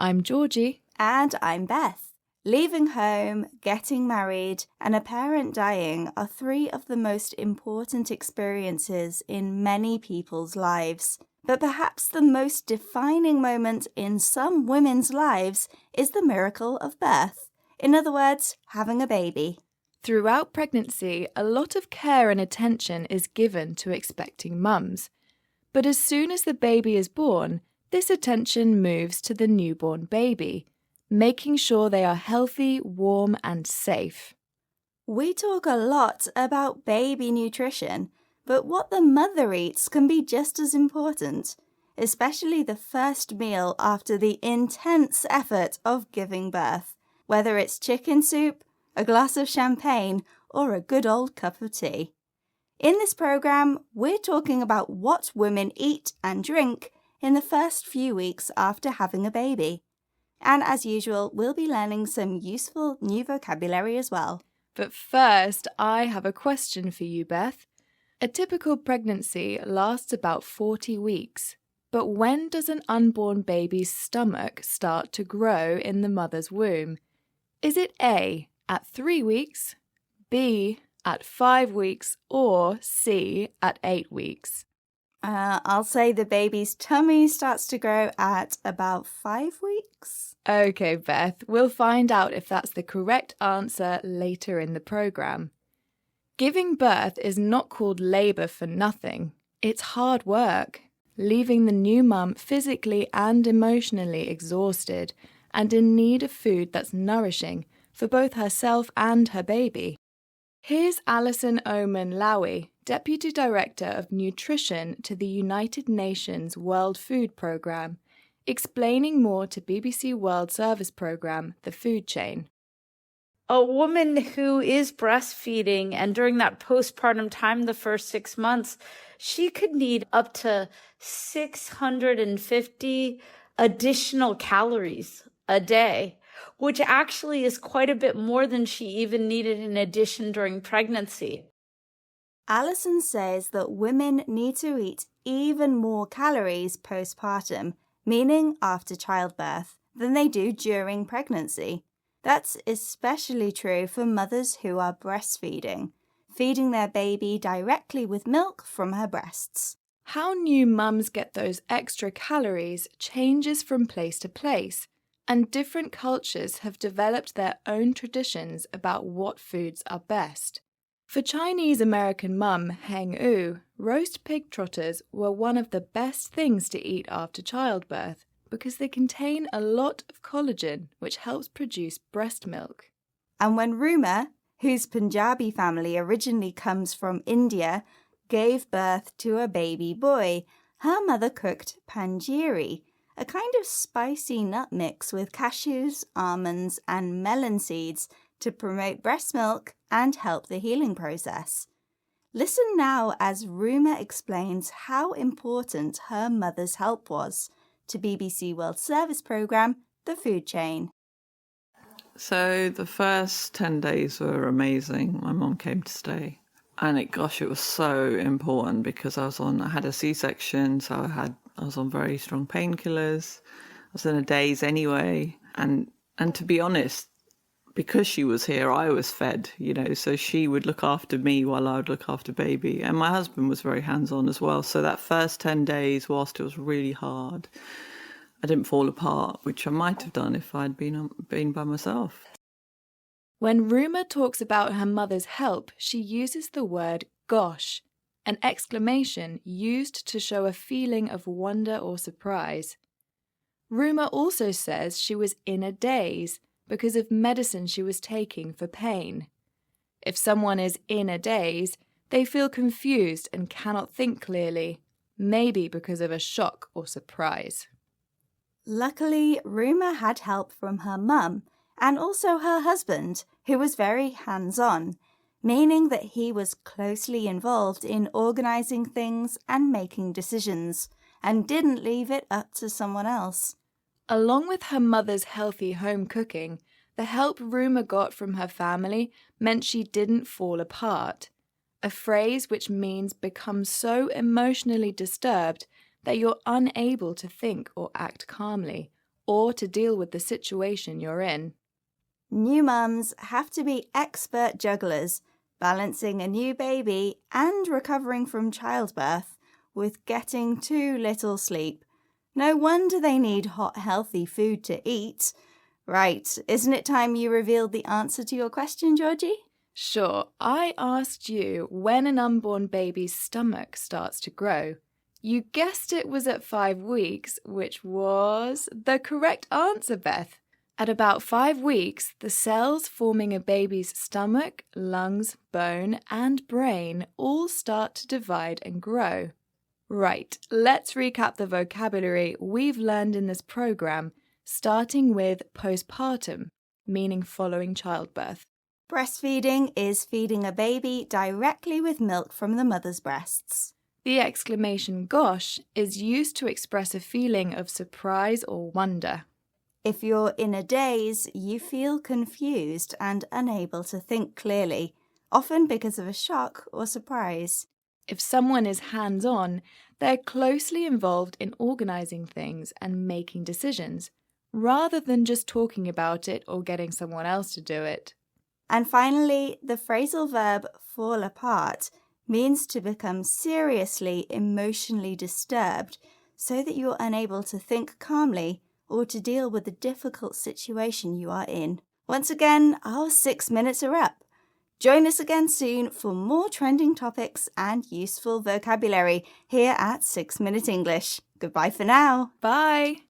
I'm Georgie. And I'm Beth. Leaving home, getting married, and a parent dying are three of the most important experiences in many people's lives. But perhaps the most defining moment in some women's lives is the miracle of birth. In other words, having a baby. Throughout pregnancy, a lot of care and attention is given to expecting mums. But as soon as the baby is born, this attention moves to the newborn baby, making sure they are healthy, warm, and safe. We talk a lot about baby nutrition, but what the mother eats can be just as important, especially the first meal after the intense effort of giving birth, whether it's chicken soup, a glass of champagne, or a good old cup of tea. In this program, we're talking about what women eat and drink in the first few weeks after having a baby. And as usual, we'll be learning some useful new vocabulary as well. But first, I have a question for you, Beth. A typical pregnancy lasts about 40 weeks. But when does an unborn baby's stomach start to grow in the mother's womb? Is it A, at 3 weeks, B, at 5 weeks, or C, at 8 weeks? I'll say the baby's tummy starts to grow at about 5 weeks. Okay, Beth, we'll find out if that's the correct answer later in the program. Giving birth is not called labour for nothing. It's hard work, leaving the new mum physically and emotionally exhausted and in need of food that's nourishing for both herself and her baby. Here's Alison Oman Lowy, Deputy Director of Nutrition to the United Nations World Food Programme, explaining more to BBC World Service Programme, The Food Chain. A woman who is breastfeeding and during that postpartum time, the first 6 months, she could need up to 650 additional calories a day, which actually is quite a bit more than she even needed in addition during pregnancy. Alison says that women need to eat even more calories postpartum, meaning after childbirth, than they do during pregnancy. That's especially true for mothers who are breastfeeding, feeding their baby directly with milk from her breasts. How new mums get those extra calories changes from place to place, and different cultures have developed their own traditions about what foods are best. For Chinese-American mum Heng Yu, roast pig trotters were one of the best things to eat after childbirth because they contain a lot of collagen, which helps produce breast milk. And when Ruma, whose Punjabi family originally comes from India, gave birth to a baby boy, her mother cooked panjiri, a kind of spicy nut mix with cashews, almonds, and melon seeds to promote breast milk and help the healing process. Listen now as Ruma explains how important her mother's help was to BBC World Service Programme, The Food Chain. So the first 10 days were amazing. My mum came to stay. And it was so important because I had a C-section, so I was on very strong painkillers. I was in a daze anyway. And to be honest, because she was here, I was fed, so she would look after me while I would look after baby. And my husband was very hands-on as well. So that first 10 days, whilst it was really hard, I didn't fall apart, which I might have done if I'd been by myself. When Ruma talks about her mother's help, she uses the word gosh, an exclamation used to show a feeling of wonder or surprise. Ruma also says she was in a daze because of medicine she was taking for pain. If someone is in a daze, they feel confused and cannot think clearly, maybe because of a shock or surprise. Luckily, Ruma had help from her mum and also her husband, who was very hands-on, meaning that he was closely involved in organising things and making decisions, and didn't leave it up to someone else. Along with her mother's healthy home cooking, the help Ruma got from her family meant she didn't fall apart, a phrase which means become so emotionally disturbed that you're unable to think or act calmly, or to deal with the situation you're in. New mums have to be expert jugglers, balancing a new baby and recovering from childbirth with getting too little sleep. No wonder they need hot, healthy food to eat. Right, isn't it time you revealed the answer to your question, Georgie? Sure, I asked you when an unborn baby's stomach starts to grow. You guessed it was at 5 weeks, which was the correct answer, Beth. At about 5 weeks, the cells forming a baby's stomach, lungs, bone, and brain all start to divide and grow. Right, let's recap the vocabulary we've learned in this program, starting with postpartum, meaning following childbirth. Breastfeeding is feeding a baby directly with milk from the mother's breasts. The exclamation "gosh" is used to express a feeling of surprise or wonder. If you're in a daze, you feel confused and unable to think clearly, often because of a shock or surprise. If someone is hands-on, they're closely involved in organizing things and making decisions, rather than just talking about it or getting someone else to do it. And finally, the phrasal verb fall apart means to become seriously emotionally disturbed so that you're unable to think calmly or to deal with the difficult situation you are in. Once again, our 6 minutes are up. Join us again soon for more trending topics and useful vocabulary here at 6 Minute English. Goodbye for now. Bye!